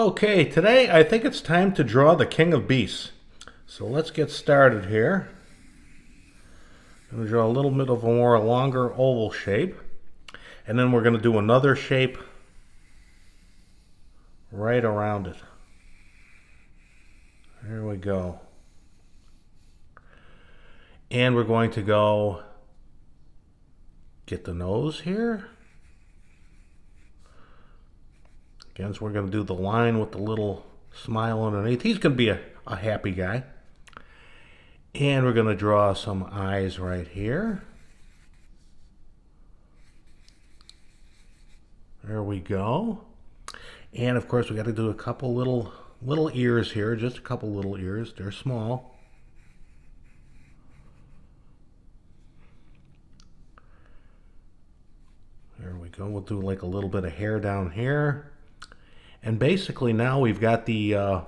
Okay, today I think it's time to draw the King of Beasts. So let's get started here. I'm going to draw a little bit of a more longer oval shape. And then we're going to do another shape right around it. There we go. And we're going to go get the nose here. Again, so we're going to do the line with the little smile underneath. He's going to be a happy guy. And we're going to draw some eyes right here. There we go. And of course we got to do a couple little ears here, just a couple little ears. They're small. There we go. We'll do like a little bit of hair down here. And basically now we've got the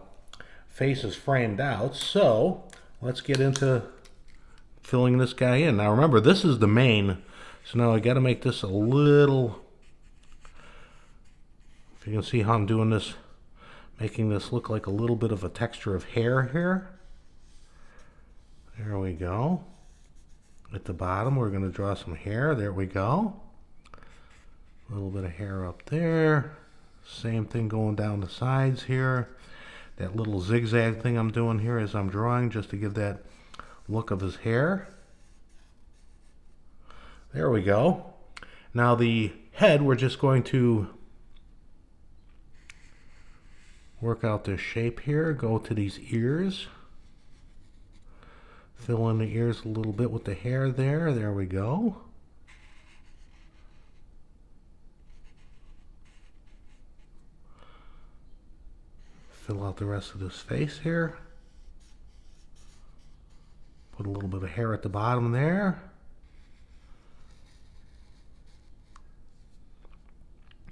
faces framed out. So let's get into filling this guy in. Now remember, this is the mane. So now I got to make this a little, if you can see how I'm doing this, making this look like a little bit of a texture of hair here. There we go. At the bottom we're going to draw some hair. There we go. A little bit of hair up there. Same thing going down the sides here. That little zigzag thing I'm doing here as I'm drawing, just to give that look of his hair. There we go. Now the head, we're just going to work out this shape here. Go to these ears. Fill in the ears a little bit with the hair there. There we go. Fill out the rest of this face here. Put a little bit of hair at the bottom there.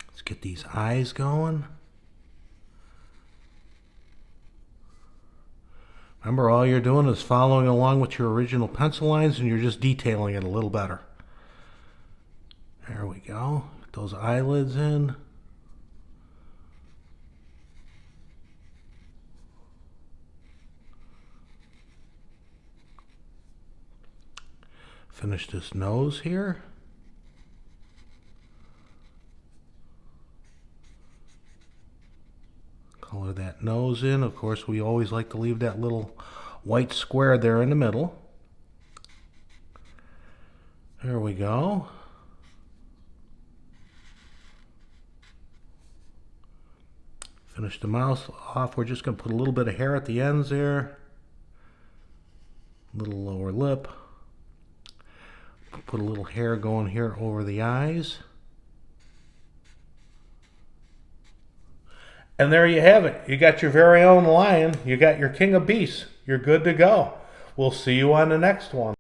Let's get these eyes going. Remember, all you're doing is following along with your original pencil lines and you're just detailing it a little better. There we go. Get those eyelids in. Finish this nose here. Color that nose in. Of course, we always like to leave that little white square there in the middle. There we go. Finish the mouth off. We're just going to put a little bit of hair at the ends there. Little lower lip. Put a little hair going here over the eyes. And there you have it. You got your very own lion. You got your King of Beasts. You're good to go. We'll see you on the next one.